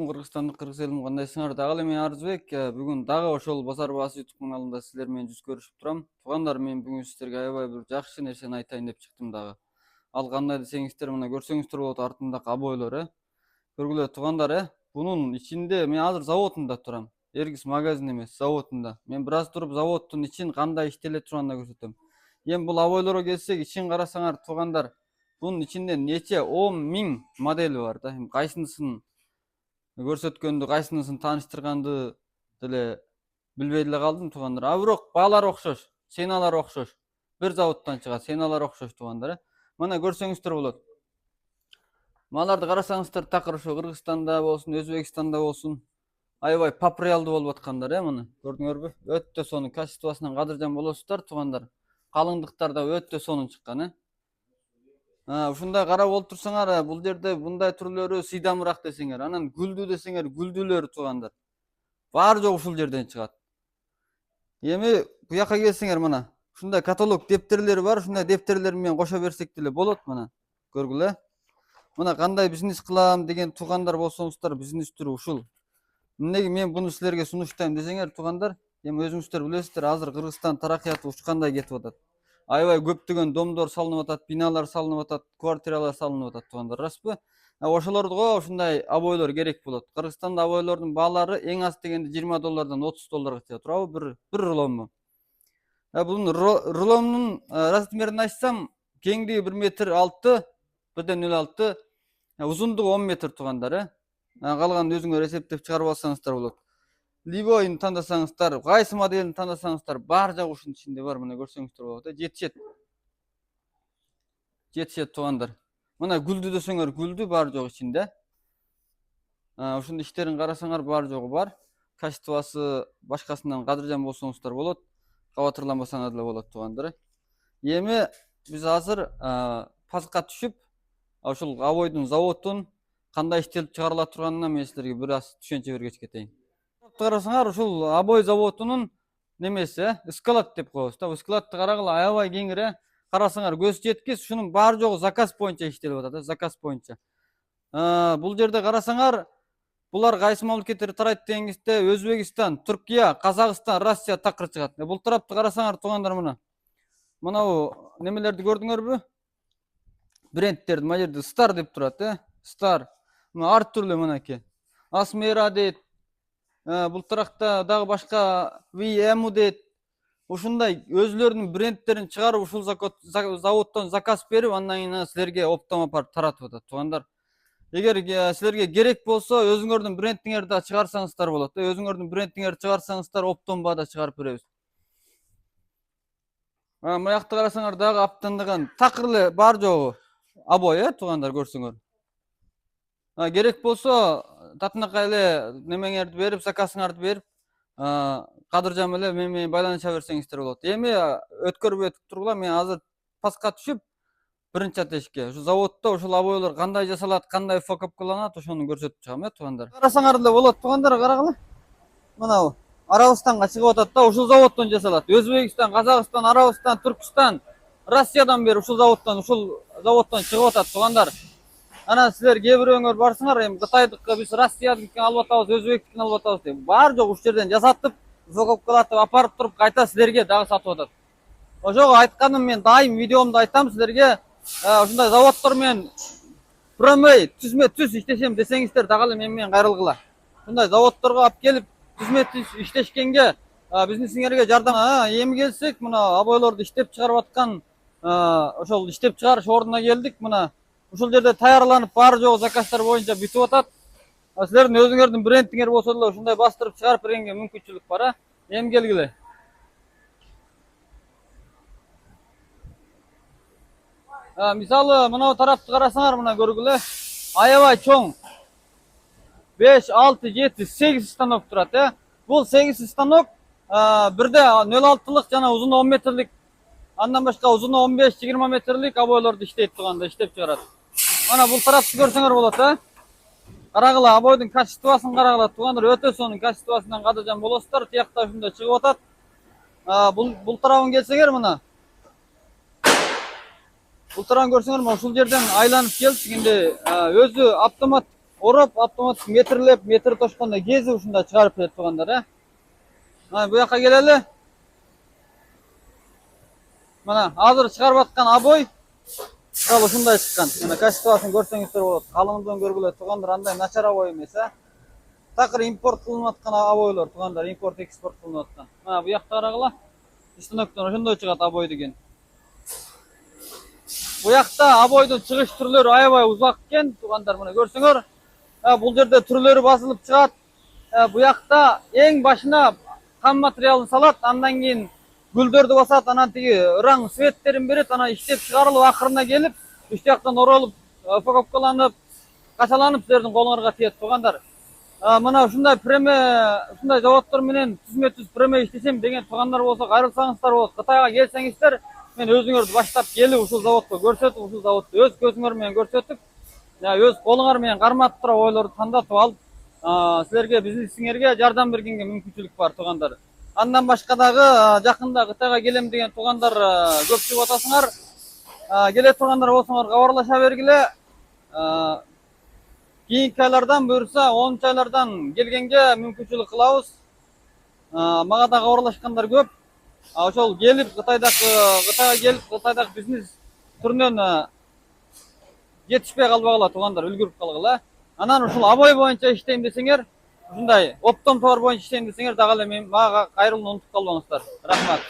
Кыргызстандык кыргыз элим кандайсыңар? Дагы эле мен Арызбек. Бүгүн дагы ошол Базар баасы YouTube каналында силер менен жүз көрүшүп турам. Туугандар, мен бүгүн силерге аябай бир жакшы нерсени айтайын деп чыктым дагы. Ал кандай десеңиздер, мына көрсөңүздөр болот артымдагы обойлор, Көргүлө туугандар, Бунун ичинде мен азыр заводунда турам. Эргис магазин эмес, заводунда. Мен бир аз туруп заводдун ичин кандай иштеле турганын көрсөтөм. Эми бул обойлорго келсек, ичин карасаңар туугандар, bunun içinde neçe 10 bin modeli var da. Kaysinisini көрсөткөндү, кайсынысын тааныштырганды деле билбей эле калдым туугандар. А бирок баалар окшош, сеналар окшош. Бир заводдон чыгат, сеналар окшош туугандар. Мына көрсөңүздөр болот. Маларды карасаңыздар такыр ошо Кыргызстанда болсун, Өзбекстанда болсун, аябай популярдуу болуп аткандар, мына көрдүңөрбү? Өтө сонун качествосунан кадыржан болосуздар туугандар. Калыңдыктар да өтө сонун чыккан, Ушундай карап олтурсаңар, бул жерде мындай түрлөрү сыйдамыраак десеңер, анан гүлдүү десеңер, гүлдүүлөр туугандар. Баары жок ушул жерден чыгат. Эми буяка келсеңер, мына ушундай каталог дептерлери бар, ушундай дептерлер менен кошо берсек деле болот, мына. Көргүлө. Мына кандай бизнес кылам деген туугандар болсоңуздар, бизнес түрү ушул. Эмнеге мен буну силерге сунуштайм десеңер, туугандар, эми өзүңүздөр билесиздер, азыр Кыргызстан тараккыяты учкандай кетип атат. Аябай көптөгөн домдор салынып атат, биналар салынып атат, квартиралар салынып атат туугандар, распы? Ошолорго ушундай обойлор керек болот. Кыргызстанда обойлордун баалары эң аз дегенде $20 $30 чыга турабы бир рулонму? Бунун рулонун размерин айтсам, кеңдиги 1,6 м, 1,06, узундугу 10 метр туугандар, Калганын өзүңөр эсептеп чыгарып алсаңыздар болот. Ливойн тандасаңыздар, кайсы моделин тандасаңыздар, баары жагы ушунун ичинде бар, мына көрсөңүздөр болот. Жетишет туугандар. Мына гүлдүү десеңер, гүлдүү баары жок ичинде. Ушунун иштерин карасаңар, баары жогу бар. Качествосы башкасынан кадыржан болсоңуздар болот. Кабатырланбасаңар деле болот туугандар. Эми биз азыр паскка түшүп, ошол обойдун заводун кандай иштелип чыгарыла турганына мен силерге бир аз түшүнчө бергечи кетейин. Карасаңар, ушул обой заводунун немеси, склад деп коебуз да. Складты карагыла, аябай кеңири. Карасаңар, көз жеткис, ушунун баары жогу заказ боюнча иштелип атат, заказ боюнча. Бул жерде карасаңар, булар кайсы мамлекеттерге тарайт дегенде, Өзбекстан, Түркия, Казакстан, Россия такыр чыгат. Бул тарапты карасаңар туугандар, мына. Мынау немелерди көрдүңөрбү? Брендтерди, мына жерде Star деп турат, Star. Мына ар түрлүү мынакей. Asmera дейт. Бул таракта дагы башка VM дейт. Ушундай өзлөрүнүн брендтерин чыгарып, ушул заводдон заказ берип, андан кийин силерге оптом апарып таратып атат туугандар. Эгер силерге керек болсо, өзүңөрдүн брендиңерди да чыгарсаңыздар болот. Өзүңөрдүн брендиңерди чыгарсаңыздар, оптом баада чыгарып беребиз. Мына жакта карасаңар, дагы аптандаган такыр эле баары жогу обой, туугандар, көрсөңөр. Керек болсо, татынакай эле немеңерди берип, заказыңарды берип, кадыржан эле менен байланыша берсеңиздер болот. Эми өткөрүп өтүп тургула, мен азыр паскка түшүп, биринчи атешке, ушу заводдо ушул обойлор кандай жасалат, кандай упаковкаланат, ошону көрсөтүп чыгам, туугандар. Карасаңар деле болот, туугандар, карагыла. Мына Арабистанга чыгып атат да, ушул заводдон жасалат. Өзбекстан, Казакстан, Арабистан, Түркстан, Россиядан бери ушул заводдон чыгып атат туугандар. Анан силер кээ бирөөңөр барсыңар, эми Кытайдыкы биз Россиядыкын алып атабыз, Өзбектикин алып атабыз деп. Баары жок ушул жерден жасатып, упаковкалатып апарып туруп, кайта силерге дагы сатып атат. Ошого айтканым, мен дайым видеомдо айтам силерге, ушундай заводдор менен промей түзмө-түз иштешем десеңиздер, дагы эле менен кайрылгыла. Ушундай заводдорго алып келип, түзмө-түз иштешкенге, бизнесиңерге жардам. Эми келсек, мына обойлорду иштеп чыгарып аткан, ошол иштеп чыгарыш ордуна келдик. Мына ушул жерде таярланып, баары жогу заказдар боюнча бүтүп атат. Силердин өзүңөрдүн брендиңер болсо деле ушундай бастырып чыгарып бергенге мүмкүнчүлүк бар, Эми келгиле. Мисалы, мына тарапты карасаңар, мына көргүлө. Аябай чоң. 5, 6, 7, 8 станок турат, Бул 8 станок бирде 0,6-лык жана узуну 10 метрлик, андан башка узуну 15-20 метрлик обойлорду иштейт тууганда, иштеп чыгарат. Мана бул тарапты көрсөңөр болот, Карагыла, обойдун качествосын карагыла туугандар, өтө сонун качествосунан кадыржан болосуздар. Тиякта ушундай чыгып атат. Бул тарабын келсеңер, мына. Бул тарабын көрсөңөр, ушул жерден айланып келип, өзү автомат ороп, автоматтык метрлеп, метр тошкондой кезип ушундай чыгарып берет туугандар, э. Мына бу жакка келели. Mana азыр чыгарып аткан обой дал ушундай чыккан. Мына качествосын көрсөңүздөр болот. Калыңдыгын көргүлө туугандар, андай начар обой эмес, э. Такыр импорт кылынып аткан обойлор туугандар, импорт экспорт кылынып аткан. Мына бу жакта карагыла. Станоктон ошондой чыгат обой деген. Бу жакта обойдун чыгыш түрлөрү аябай узак экен туугандар, мына көрсөңөр. Бул жерде түрлөрү басылып чыгат. Бу жакта эң башына кам материалын салат, андан кийин гүлдөрдү басат, анан тиги ыран светтерин берет, анан иштеп чыгарылып акырына келип, үч жактан оролуп, упаковкаланып, качаланып силердин колуңарга тиет туугандар. Мына ушундай преме, ушундай заводдор менен түзмө-түз преме иштесем деген туугандар болсо кайрылсаңыздар болот. Кытайга келсеңиздер, мен өзүңөрдү баштап келип ушул заводдо көрсөтүп, ушул заводду өз көзүңөр менен көрсөтүп, өз колуңар менен карматып туруп ойлорду тандатып алып, силерге бизнесиңерге жардам бергенге мүмкүнчүлүк бар туугандар. Андан башка дагы жакында Кытайга келем деген туугандар көп чыгып атасыңар. Келе тургандар болсоңор кабарлаша бергиле. Кийинки айлардан буюрса 10 айлардан келгенге мүмкүнчүлүк кылабыз. Мага да кабарлашкандар көп. Ошол келип Кытайга келип Кытайдагы бизнес түрүнөн жетишпей калбагыла туугандар, үлгүрүп калгыла. Анан ушул обой боюнча иштейм десеңер, ушундай оптом товар боюнча иштейм десеңер, дагы эле мага кайрылууну унутуп калбаңыздар. Рахмат.